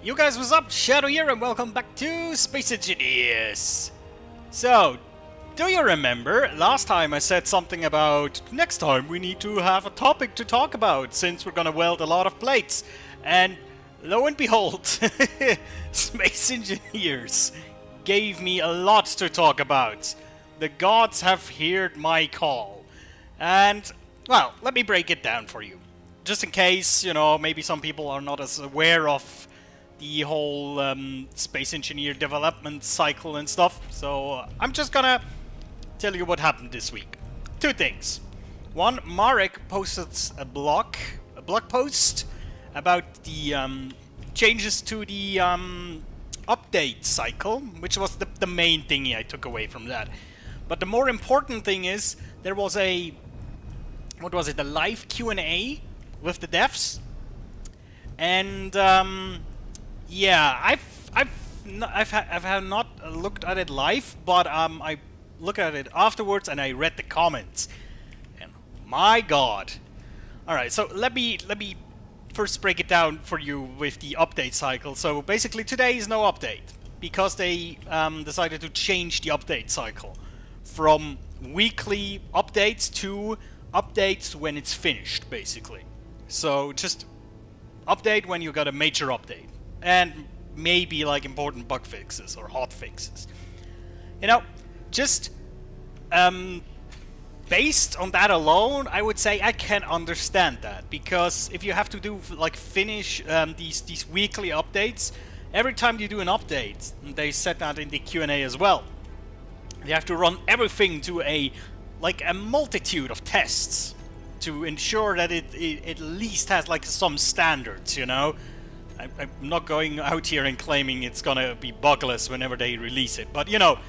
You guys, what's up? Shadow here and welcome back to Space Engineers. So, do you remember last time I said something about next time we need to have a topic to talk about since we're gonna weld a lot of plates? And lo and behold, Space Engineers gave me a lot to talk about. The gods have heard my call. And, well, let me break it down for you. Just in case, you know, maybe some people are not as aware of the whole space engineer development cycle and stuff. So I'm just gonna tell you what happened this week. Two things. One, Marek posted a blog post about the changes to the update cycle, which was the main thingy I took away from that. But the more important thing is there was a a live Q&A with the devs, and yeah, I've not looked at it live, but I looked at it afterwards and I read the comments, and my God! All right, so let me first break it down for you with the update cycle. So basically, today is no update because they decided to change the update cycle from weekly updates to updates when it's finished, basically. So just update when you got a major update. And maybe like important bug fixes or hot fixes. You know, just based on that alone, I would say I can understand that, because if you have to do like finish these weekly updates, every time you do an update, and they said that in the Q&A as well, you have to run everything to a multitude of tests to ensure that it at least has like some standards, you know. I'm not going out here and claiming it's gonna be bugless whenever they release it, but you know,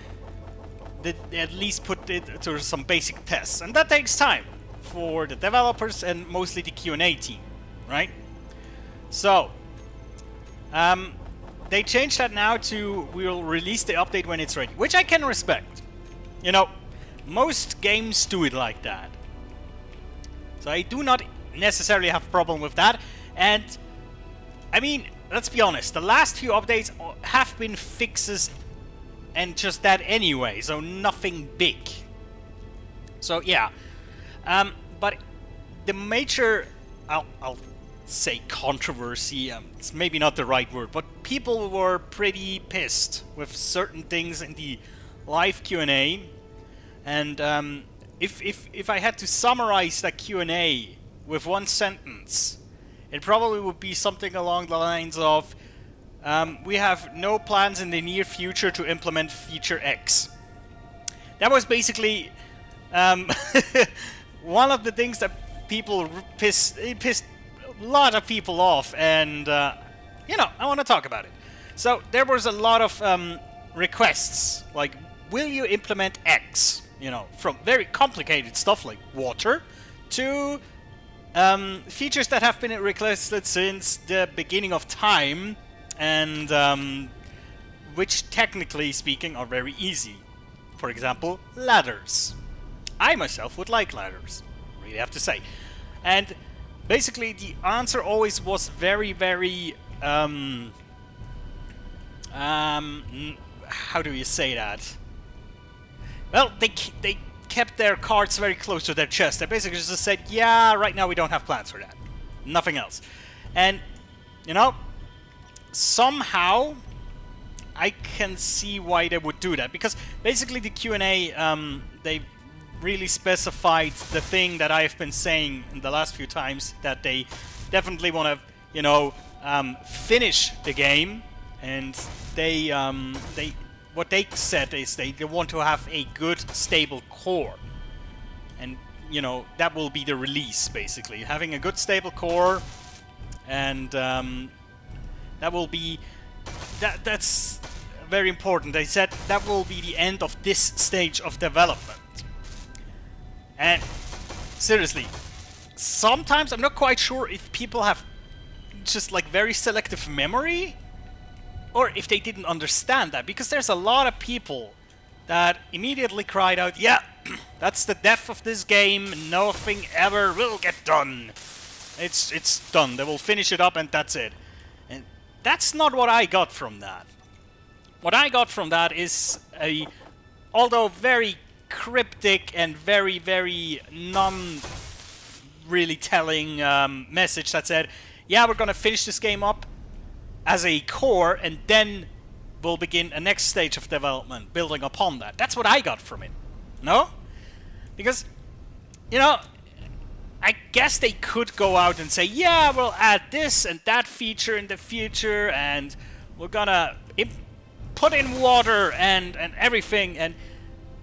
they at least put it to some basic tests, and that takes time for the developers and mostly the Q&A team, right? So, they changed that now to we'll release the update when it's ready, which I can respect. You know, most games do it like that, so I do not necessarily have a problem with that. And I mean, let's be honest, the last few updates have been fixes and just that anyway, so nothing big. So yeah, but the major, I'll say controversy, it's maybe not the right word, but people were pretty pissed with certain things in the live Q&A, and if I had to summarize that Q&A with one sentence, it probably would be something along the lines of, we have no plans in the near future to implement feature X. That was basically one of the things that people pissed a lot of people off, and you know, I want to talk about it. So there was a lot of requests, like, will you implement X? You know, from very complicated stuff like water to features that have been requested since the beginning of time, and which, technically speaking, are very easy. For example, ladders. I myself would like ladders, really have to say. And basically, the answer always was very, very how do you say that? Well, they kept their cards very close to their chest. They basically just said, yeah, right now we don't have plans for that. Nothing else. And, you know, somehow I can see why they would do that. Because basically the Q&A, they really specified the thing that I've been saying in the last few times, that they definitely want to, you know, finish the game. And they what they said is they want to have a good, stable core. And, you know, that will be the release, basically. Having a good, stable core, and that will be... That's very important. They said that will be the end of this stage of development. And, seriously, sometimes I'm not quite sure if people have just, like, very selective memory, or if they didn't understand that, because there's a lot of people that immediately cried out, yeah, that's the death of this game, nothing ever will get done. It's done, they will finish it up and that's it. And that's not what I got from that. What I got from that is a, although very cryptic and very, very non-really telling message that said, yeah, we're gonna finish this game up as a core, and then we'll begin a next stage of development, building upon that. That's what I got from it. No? Because, you know, I guess they could go out and say, yeah, we'll add this and that feature in the future, and we're gonna put in water and everything, and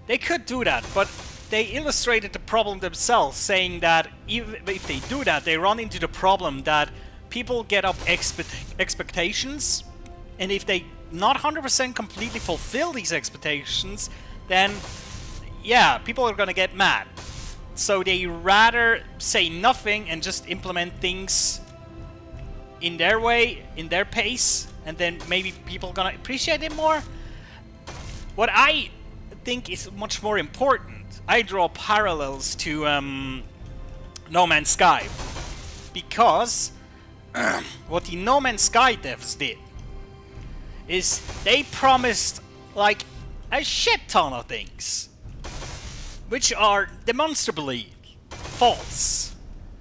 they could do that, but they illustrated the problem themselves, saying that even if they do that, they run into the problem that people get up expectations, and if they not 100% completely fulfill these expectations, then yeah, people are gonna get mad. So they rather say nothing and just implement things in their way, in their pace, and then maybe people are gonna appreciate it more. What I think is much more important, I draw parallels to No Man's Sky, because what the No Man's Sky devs did is they promised like a shit ton of things, which are demonstrably false.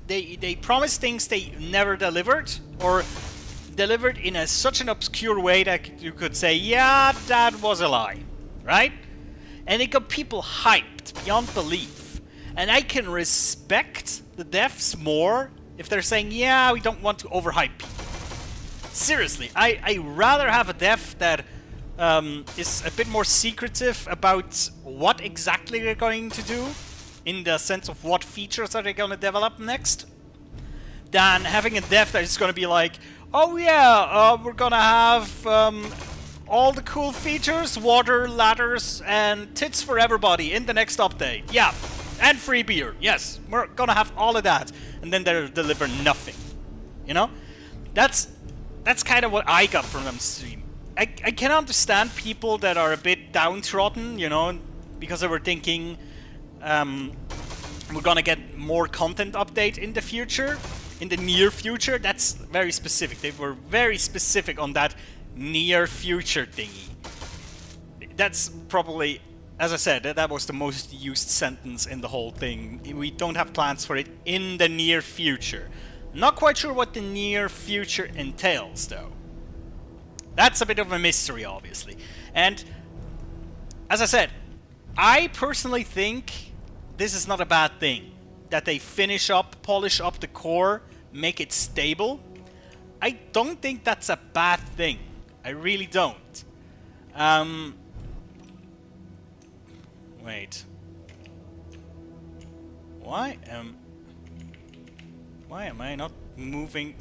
They promised things they never delivered, or delivered in such an obscure way that you could say, yeah, that was a lie, right? And it got people hyped beyond belief. And I can respect the devs more if they're saying, yeah, we don't want to overhype people. Seriously, I rather have a dev that is a bit more secretive about what exactly they're going to do, in the sense of what features are they going to develop next, than having a dev that is going to be like, oh yeah, we're going to have all the cool features, water, ladders, and tits for everybody in the next update. Yeah, and free beer. Yes, we're going to have all of that. And then they deliver nothing. You know? That's kind of what I got from them stream. I can understand people that are a bit downtrodden, you know, because they were thinking we're gonna get more content update in the future, in the near future. That's very specific. They were very specific on that near future thingy. That's probably, as I said, that was the most used sentence in the whole thing. We don't have plans for it in the near future. Not quite sure what the near future entails, though. That's a bit of a mystery, obviously. And, as I said, I personally think this is not a bad thing. That they polish up the core, make it stable. I don't think that's a bad thing. I really don't. Wait. Why am I not moving?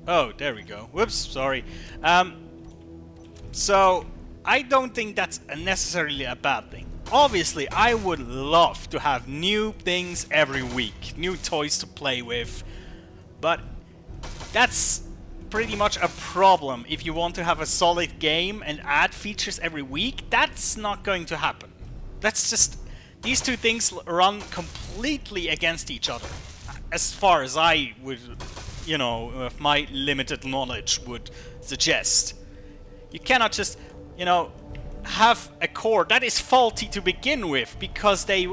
Oh, there we go. Whoops, sorry. So, I don't think that's necessarily a bad thing. Obviously, I would love to have new things every week, new toys to play with, but that's pretty much a problem if you want to have a solid game and add features every week. That's not going to happen. That's just, these two things run completely against each other, as far as I would, you know, with my limited knowledge would suggest. You cannot just, you know, have a core that is faulty to begin with, because they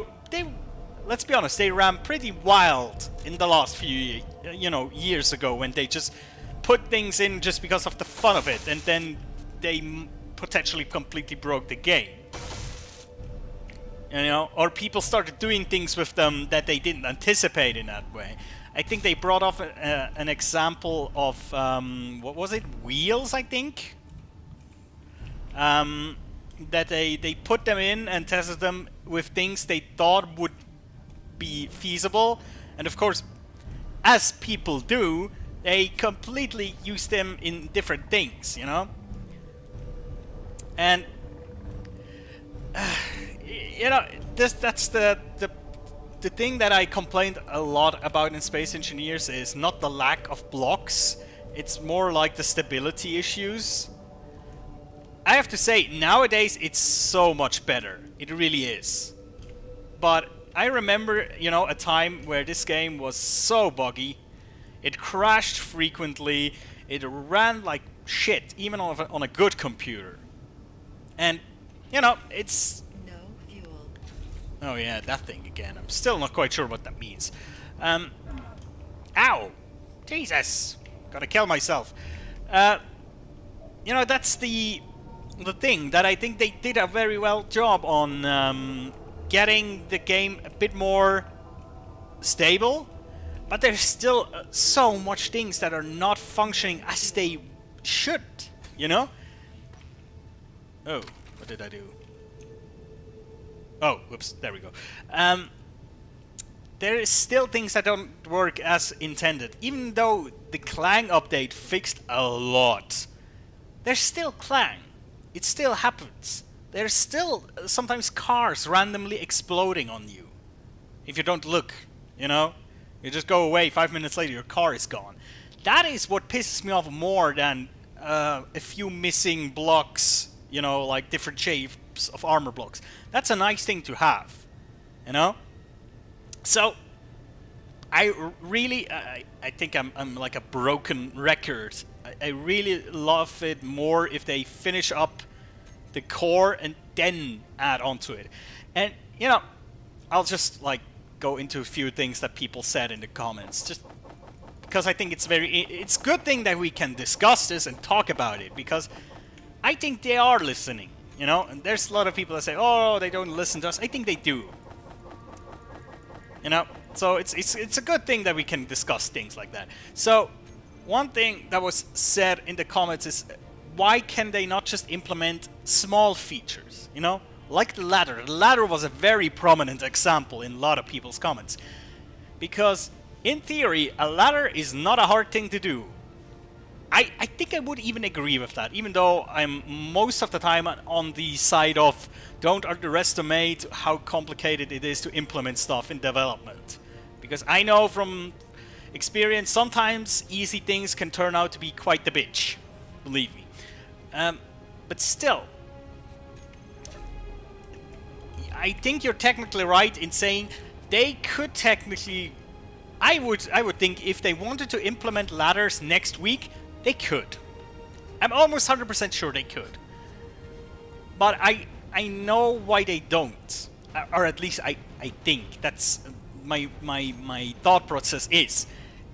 let's be honest, they ran pretty wild in the last few, you know, years ago, when they just put things in just because of the fun of it, and then they potentially completely broke the game. You know, or people started doing things with them that they didn't anticipate in that way. I think they brought off an example of, what was it? Wheels, I think? That they put them in and tested them with things they thought would be feasible. And of course, as people do, they completely use them in different things, you know? And, you know, that's the thing that I complained a lot about in Space Engineers is not the lack of blocks, it's more like the stability issues. I have to say, nowadays it's so much better. It really is. But I remember, you know, a time where this game was so buggy. It crashed frequently. It ran like shit, even on a good computer. And, you know, it's... No fuel. Oh yeah, that thing again. I'm still not quite sure what that means. Ow! Jesus! Gotta kill myself. You know, that's the thing that I think they did a very well job on getting the game a bit more stable, but there's still so much things that are not functioning as they should, you know? Oh, what did I do? Oh, whoops, there we go. There is still things that don't work as intended, even though the Clang update fixed a lot. There's still Clang. It still happens. There's still sometimes cars randomly exploding on you. If you don't look, you know? You just go away, 5 minutes later your car is gone. That is what pisses me off more than a few missing blocks, you know, like different shapes of armor blocks. That's a nice thing to have, you know? So, I really, I think I'm like a broken record. I really love it more if they finish up the core and then add onto it. And, you know, I'll just like go into a few things that people said in the comments, just because I think it's a good thing that we can discuss this and talk about it, because I think they are listening, you know? And there's a lot of people that say, oh, they don't listen to us. I think they do. You know, so it's a good thing that we can discuss things like that. So, one thing that was said in the comments is, why can they not just implement small features, you know? Like the ladder. The ladder was a very prominent example in a lot of people's comments. Because, in theory, a ladder is not a hard thing to do. I think I would even agree with that, even though I'm most of the time on the side of don't underestimate how complicated it is to implement stuff in development. Because I know from experience, sometimes easy things can turn out to be quite the bitch, believe me. But still, I think you're technically right in saying they could technically... I would think if they wanted to implement ladders next week, they could. I'm almost 100% sure they could. But I know why they don't. Or at least I think. That's my thought process is.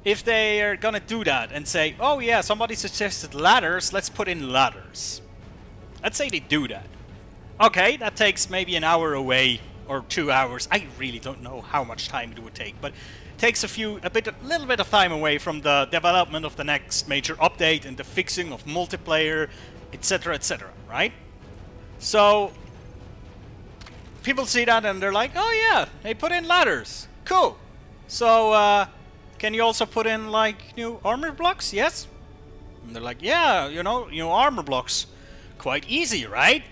If they are gonna do that and say, oh yeah, somebody suggested ladders, let's put in ladders. Let's say they do that. Okay, that takes maybe an hour away, or 2 hours. I really don't know how much time it would take, but it takes a little bit of time away from the development of the next major update and the fixing of multiplayer, etc, etc, right? So, people see that and they're like, oh yeah, they put in ladders. Cool. So, can you also put in, like, new armor blocks? Yes? And they're like, yeah, you know, new armor blocks. Quite easy, right?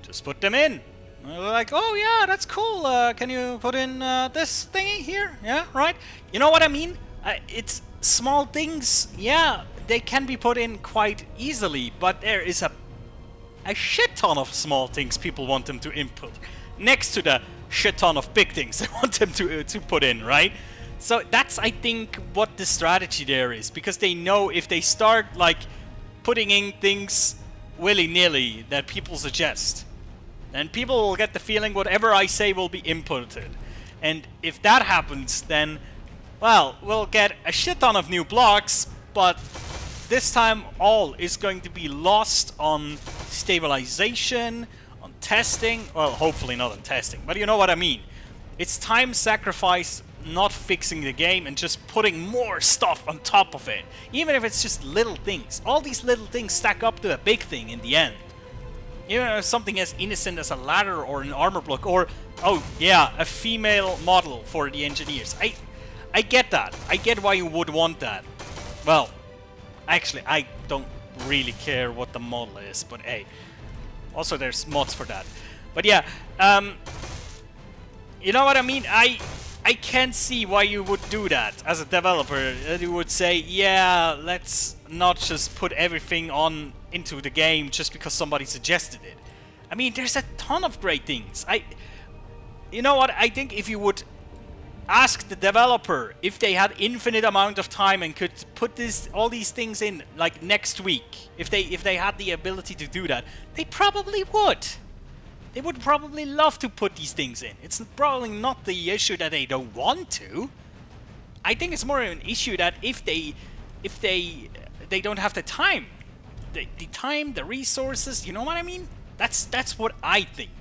Just put them in. And they're like, oh yeah, that's cool. Can you put in this thingy here? Yeah, right? You know what I mean? It's small things. Yeah, they can be put in quite easily, but there is a shit ton of small things people want them to input, next to the shit ton of big things they want them to put in, right? So that's, I think, what the strategy there is, because they know if they start like putting in things willy-nilly that people suggest, then people will get the feeling whatever I say will be inputted. And if that happens, then, well, we'll get a shit ton of new blocks, but this time all is going to be lost on stabilization, on testing. Well, hopefully not on testing, but you know what I mean. It's time sacrifice not fixing the game and just putting more stuff on top of it. Even if it's just little things. All these little things stack up to a big thing in the end. Even if something as innocent as a ladder or an armor block or, oh yeah, a female model for the engineers. I get that. I get why you would want that. Well, actually, I don't really care what the model is, but hey. Also, there's mods for that. But yeah, you know what I mean? I can't see why you would do that as a developer. You would say, yeah, let's not just put everything on into the game just because somebody suggested it. I mean, there's a ton of great things. You know what? I think if you would ask the developer if they had infinite amount of time and could put all these things in like next week. If they had the ability to do that, they probably would. They would probably love to put these things in. It's probably not the issue that they don't want to. I think it's more an issue that if they don't have the time, the time, the resources. You know what I mean? That's what I think.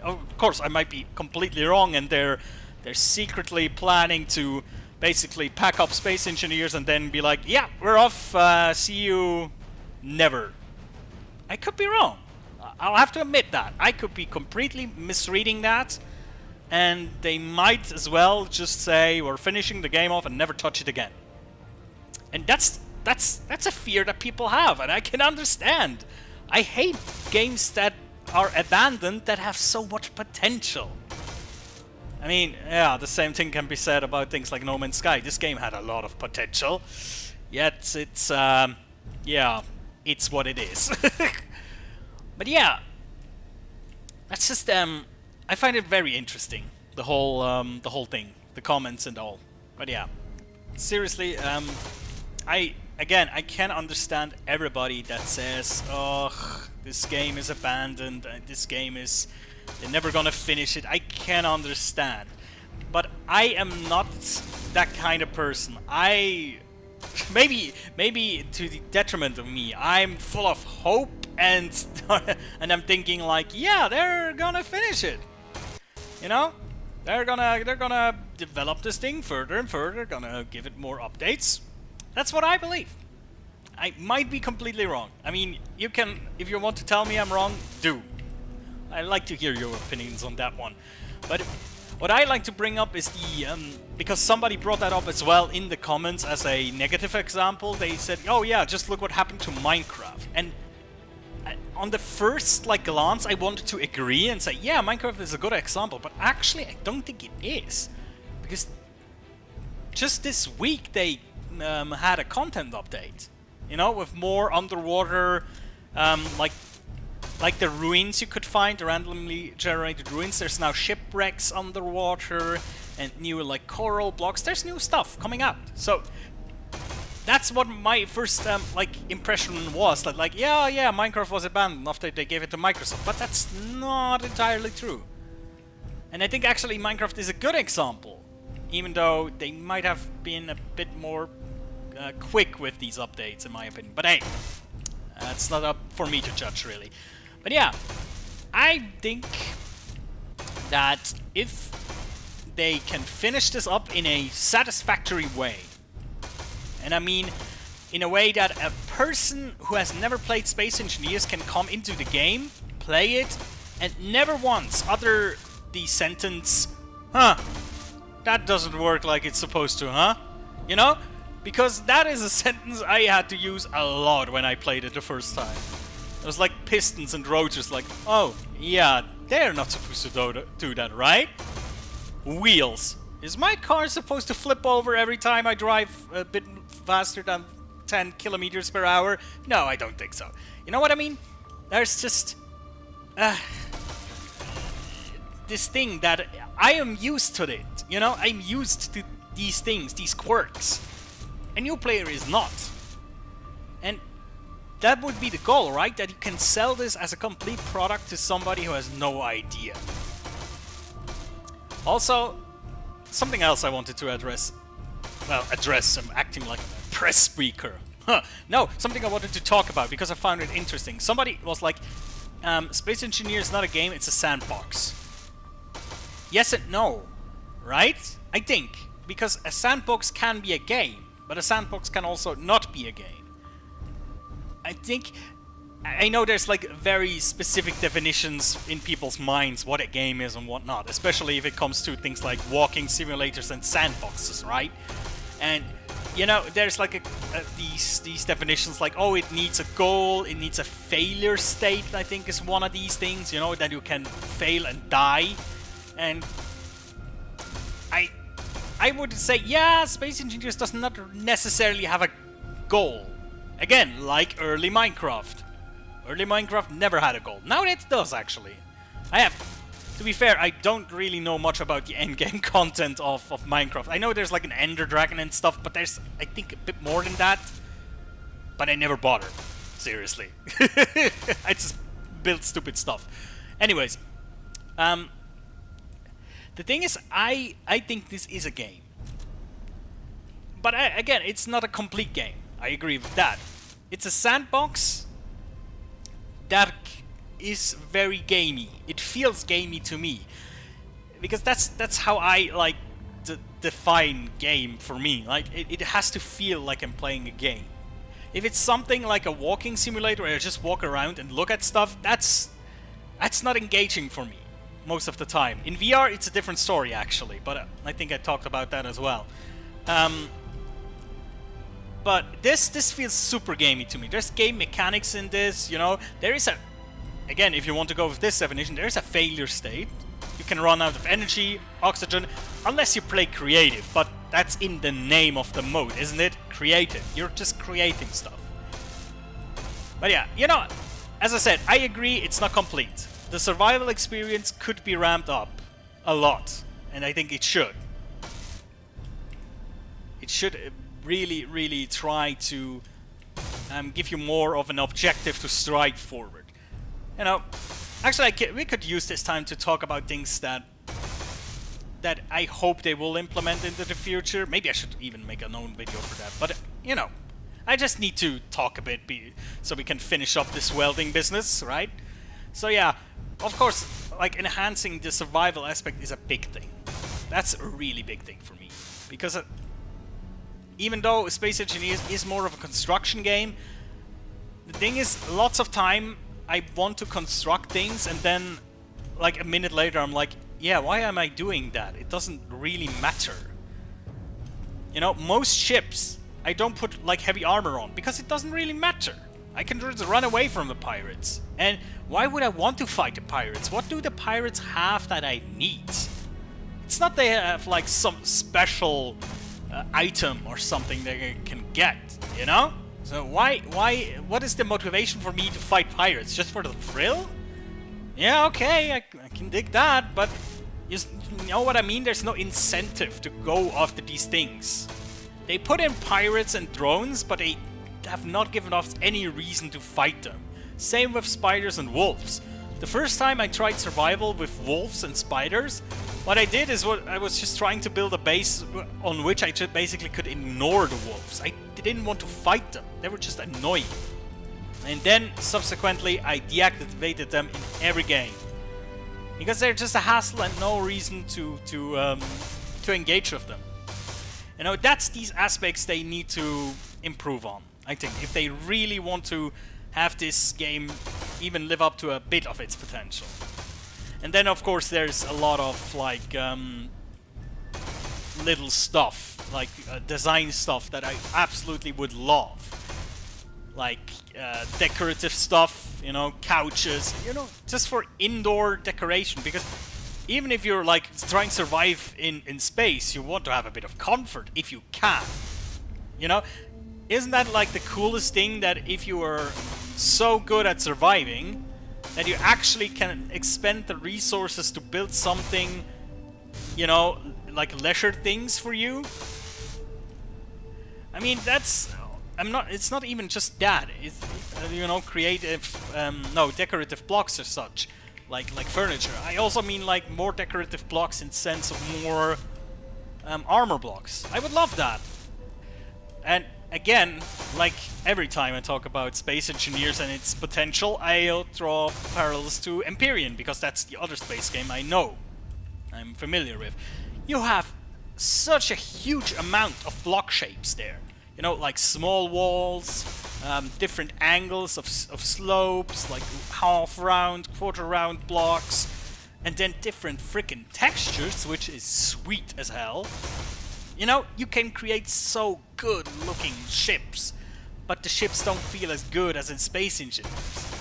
Of course, I might be completely wrong, and they're secretly planning to basically pack up space engineers and then be like, yeah, we're off, see you never. I could be wrong. I'll have to admit that. I could be completely misreading that, and they might as well just say, we're finishing the game off and never touch it again. And that's a fear that people have, and I can understand. I hate games that are abandoned that have so much potential. I mean, yeah, the same thing can be said about things like No Man's Sky. This game had a lot of potential, yet it's, yeah, it's what it is. But yeah, that's just, I find it very interesting, the whole thing, the comments and all. But yeah, seriously, I can understand everybody that says, oh, this game is abandoned, this game is, they're never gonna finish it. I can understand. But I am not that kind of person. Maybe to the detriment of me, I'm full of hope and I'm thinking like, yeah, they're gonna finish it. You know? They're gonna develop this thing further and further, gonna give it more updates. That's what I believe. I might be completely wrong. I mean, you can, if you want to tell me I'm wrong, do. I'd like to hear your opinions on that one. But what I like to bring up is the, because somebody brought that up as well in the comments as a negative example. They said, oh yeah, just look what happened to Minecraft. And on the first glance, I wanted to agree and say, yeah, Minecraft is a good example, but actually I don't think it is. Because just this week they had a content update, you know, with more underwater, like the ruins you could find, the randomly generated ruins. There's now shipwrecks underwater and new coral blocks. There's new stuff coming out. So that's what my first impression was. That yeah, Minecraft was abandoned after they gave it to Microsoft. But that's not entirely true. And I think actually Minecraft is a good example, even though they might have been a bit more quick with these updates, in my opinion. But hey, it's not up for me to judge, really. But yeah, I think that if they can finish this up in a satisfactory way, and I mean in a way that a person who has never played Space Engineers can come into the game, play it, and never once utter the sentence, huh, that doesn't work like it's supposed to, huh? You know? Because that is a sentence I had to use a lot when I played it the first time. It was like pistons and rotors, like, oh, yeah, they're not supposed to do that, right? Wheels. Is my car supposed to flip over every time I drive a bit faster than 10 kilometers per hour? No, I don't think so. You know what I mean? There's just this thing that I am used to it, you know? I'm used to these things, these quirks. A new player is not. And that would be the goal, right? That you can sell this as a complete product to somebody who has no idea. Also, something else I wanted to address. Well, I'm acting like a press speaker. No, something I wanted to talk about because I found it interesting. Somebody was like, Space Engineer is not a game, it's a sandbox. Yes and no, right? I think. Because a sandbox can be a game, but a sandbox can also not be a game. I know there's very specific definitions in people's minds what a game is and what not, especially if it comes to things like walking simulators and sandboxes, right? And you know, there's these definitions like, oh, it needs a goal, it needs a failure state, I think is one of these things, you know, that you can fail and die. And I would say, yeah, Space Engineers does not necessarily have a goal. Again, like early Minecraft. Early Minecraft never had a goal. Now it does, actually. I have To be fair, I don't really know much about the endgame content of Minecraft. I know there's like an Ender Dragon and stuff, but there's, I think, a bit more than that. But I never bothered. Seriously. I just built stupid stuff. Anyways, the thing is, I think this is a game. But again, it's not a complete game. I agree with that. It's a sandbox that is very gamey. It feels gamey to me, because that's how I like to define game for me. Like it has to feel like I'm playing a game. If it's something like a walking simulator where I just walk around and look at stuff, that's not engaging for me most of the time. In VR, it's a different story actually, but I think I talked about that as well. But this feels super gamey to me. There's game mechanics in this, you know. There is a, again, if you want to go with this definition, there is a failure state. You can run out of energy, oxygen, unless you play creative. But that's in the name of the mode, isn't it? Creative. You're just creating stuff. But yeah, you know, as I said, I agree it's not complete. The survival experience could be ramped up a lot, and I think it should. It should really, really try to give you more of an objective to strive forward. You know, actually, we could use this time to talk about things that I hope they will implement into the future. Maybe I should even make a known video for that. But you know, I just need to talk a bit so we can finish up this welding business, right? So yeah, of course, like enhancing the survival aspect is a big thing. That's a really big thing for me, because even though Space Engineers is more of a construction game, the thing is, lots of time I want to construct things and then like a minute later I'm like, yeah, why am I doing that? It doesn't really matter. You know, most ships I don't put like heavy armor on because it doesn't really matter. I can just run away from the pirates. And why would I want to fight the pirates? What do the pirates have that I need? It's not they have like some special item or something they can get, you know? So what is the motivation for me to fight pirates? Just for the thrill? Yeah, okay, I can dig that, but you know what I mean? There's no incentive to go after these things. They put in pirates and drones, but they have not given us any reason to fight them. Same with spiders and wolves. The first time I tried survival with wolves and spiders, what I did is I was just trying to build a base on which I just basically could ignore the wolves. I didn't want to fight them. They were just annoying. And then subsequently I deactivated them in every game, because they're just a hassle and no reason to engage with them. You know, that's these aspects they need to improve on, I think, if they really want to have this game even live up to a bit of its potential. And then of course there's a lot of like little stuff, like design stuff that I absolutely would love. Like decorative stuff, you know, couches, you know, just for indoor decoration, because even if you're like trying to survive in space, you want to have a bit of comfort if you can. You know, isn't that like the coolest thing, that if you are so good at surviving that you actually can expend the resources to build something, you know, like leisure things for you? I mean, that's... it's not even just that. It's you know, creative, no, decorative blocks or such, like furniture. I also mean like more decorative blocks in sense of more armor blocks. I would love that. And again, like every time I talk about Space Engineers and its potential, I'll draw parallels to Empyrean, because that's the other space game I know, I'm familiar with. You have such a huge amount of block shapes there. You know, like small walls, different angles of slopes, like half round, quarter round blocks, and then different freaking textures, which is sweet as hell. You know, you can create so good looking ships, but the ships don't feel as good as in Space Engineers.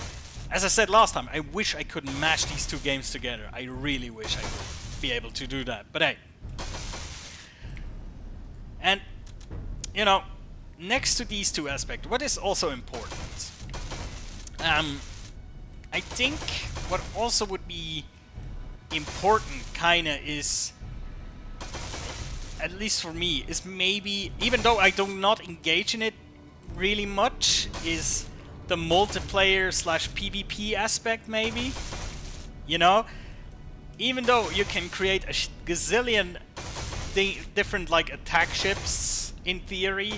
As I said last time, I wish I could mash these two games together. I really wish I would be able to do that, but hey. And, you know, next to these two aspects, what is also important? I think what also would be important kinda is, at least for me, is maybe, even though I do not engage in it really much, is the multiplayer / PvP aspect maybe. You know? Even though you can create a gazillion different like attack ships in theory,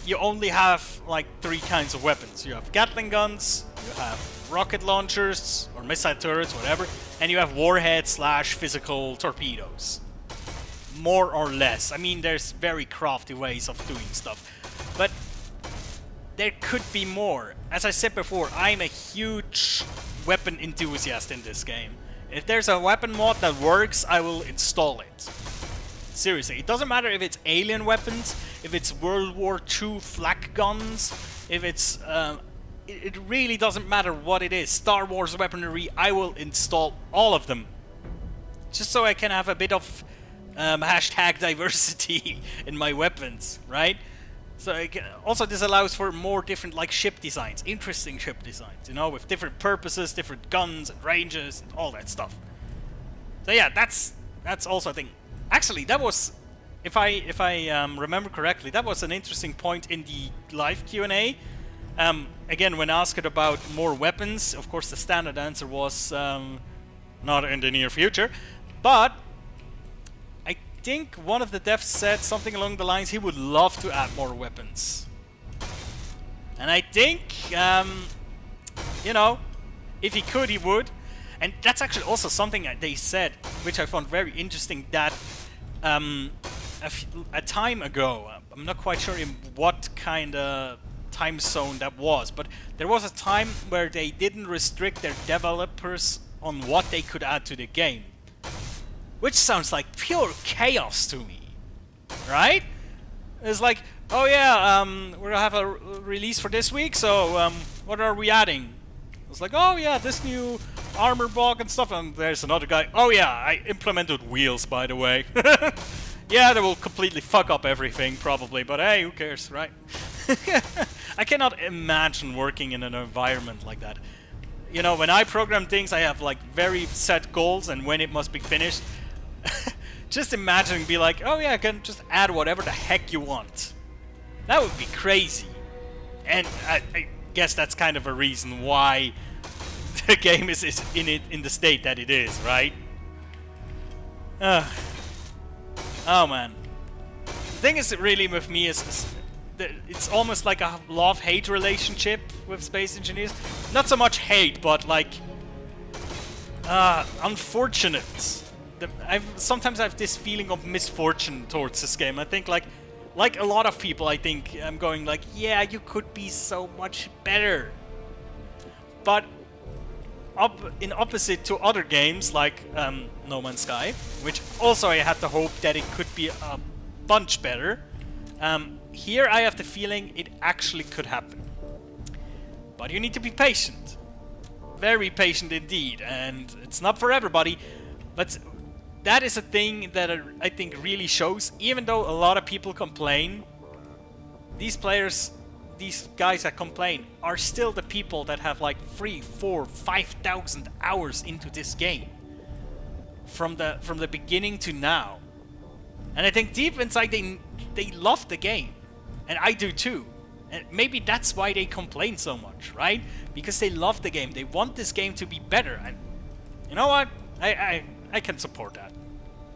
you only have like 3 kinds of weapons. You have Gatling guns, you have rocket launchers or missile turrets, whatever, and you have warheads / physical torpedoes. More or less. I mean, there's very crafty ways of doing stuff, but there could be more. As I said before, I'm a huge weapon enthusiast in this game. If there's a weapon mod that works, I will install it. Seriously, it doesn't matter if it's alien weapons, if it's World War II flak guns, if it's... it really doesn't matter what it is. Star Wars weaponry, I will install all of them. Just so I can have a bit of hashtag diversity in my weapons, right? So also this allows for more different like ship designs, interesting ship designs, you know, with different purposes, different guns and ranges and all that stuff. So yeah, that's also a thing. Actually, that was, if I remember correctly, that was an interesting point in the live Q&A. Again, when asked about more weapons, of course the standard answer was not in the near future, but I think one of the devs said something along the lines he would love to add more weapons. And I think, you know, if he could, he would. And that's actually also something that they said, which I found very interesting, that a time ago, I'm not quite sure in what kind of time zone that was, but there was a time where they didn't restrict their developers on what they could add to the game. Which sounds like pure chaos to me, right? It's like, oh yeah, we're gonna have a release for this week, so what are we adding? It's like, oh yeah, this new armor block and stuff, and there's another guy, oh yeah, I implemented wheels, by the way. Yeah, they will completely fuck up everything, probably, but hey, who cares, right? I cannot imagine working in an environment like that. You know, when I program things, I have like very set goals and when it must be finished. Just imagine be like, oh yeah, I can just add whatever the heck you want. That would be crazy. And I guess that's kind of a reason why the game is in the state that it is, right? Oh man. The thing is really with me is it's almost like a love-hate relationship with space engineers. Not so much hate, but like unfortunate. Sometimes I have this feeling of misfortune towards this game. I think like a lot of people, I think I'm going like, yeah, you could be so much better. But in opposite to other games like No Man's Sky, which also I had the hope that it could be a bunch better. Here I have the feeling it actually could happen. But you need to be patient. Very patient indeed, and it's not for everybody, but that is a thing that I think really shows, even though a lot of people complain, these players, these guys that complain, are still the people that have like 3, 4, 5,000 hours into this game. From the beginning to now. And I think deep inside they love the game. And I do too. And maybe that's why they complain so much, right? Because they love the game. They want this game to be better. And you know what? I can support that.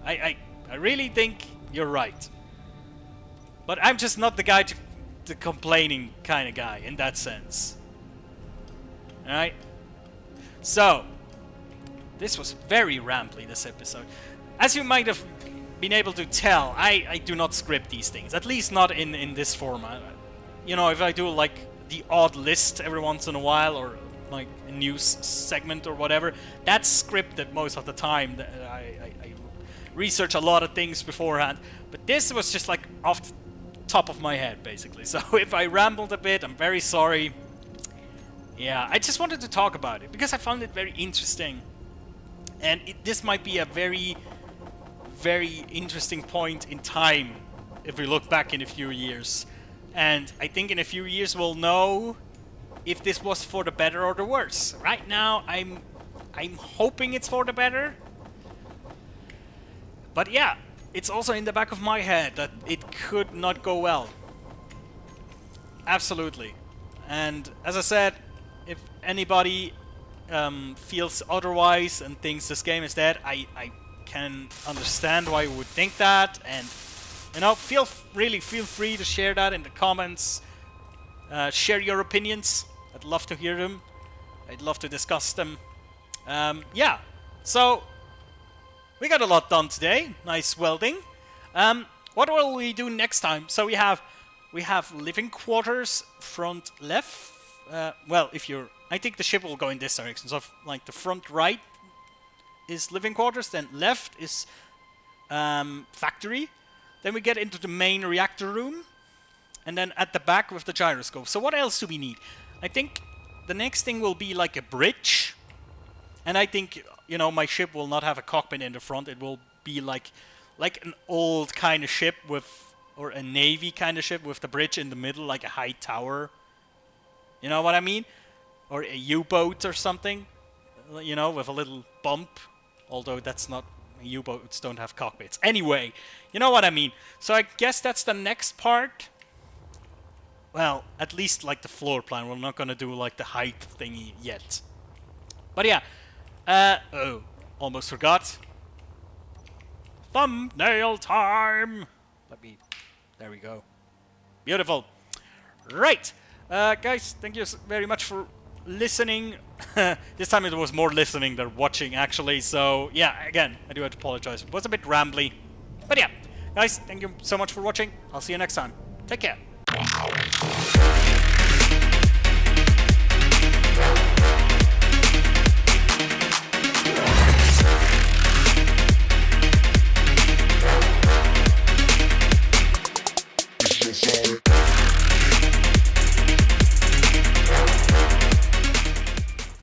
I really think you're right. But I'm just not the guy the complaining kind of guy in that sense. Alright? So, this was very rambly, this episode. As you might have been able to tell, I do not script these things. At least not in this format. You know, if I do like the odd list every once in a while, or like a news segment or whatever, that's scripted most of the time. I research a lot of things beforehand. But this was just like off the top of my head, basically. So if I rambled a bit, I'm very sorry. Yeah, I just wanted to talk about it because I found it very interesting. And this might be a very, very interesting point in time if we look back in a few years. And I think in a few years we'll know if this was for the better or the worse. Right now, I'm hoping it's for the better. But yeah, it's also in the back of my head that it could not go well. Absolutely. And as I said, if anybody feels otherwise and thinks this game is dead, I can understand why you would think that. And you know, feel free to share that in the comments. Share your opinions. I'd love to hear them. I'd love to discuss them. Yeah, so we got a lot done today. Nice welding. What will we do next time? So we have living quarters front left. Well, I think the ship will go in this direction. So like the front right is living quarters, then left is factory. Then we get into the main reactor room, and then at the back with the gyroscope. So what else do we need? I think the next thing will be like a bridge. And I think, you know, my ship will not have a cockpit in the front. It will be like an old kind of ship or a navy kind of ship with the bridge in the middle, like a high tower. You know what I mean? Or a U-boat or something, you know, with a little bump. Although that's not, U-boats don't have cockpits. Anyway, you know what I mean. So I guess that's the next part. Well, at least like the floor plan. We're not going to do like the height thingy yet. But yeah. Oh, almost forgot. Thumbnail time! There we go. Beautiful. Right. Guys, thank you very much for listening. This time it was more listening than watching, actually. So, yeah, again, I do have to apologize. It was a bit rambly. But yeah, guys, thank you so much for watching. I'll see you next time. Take care. Sorry.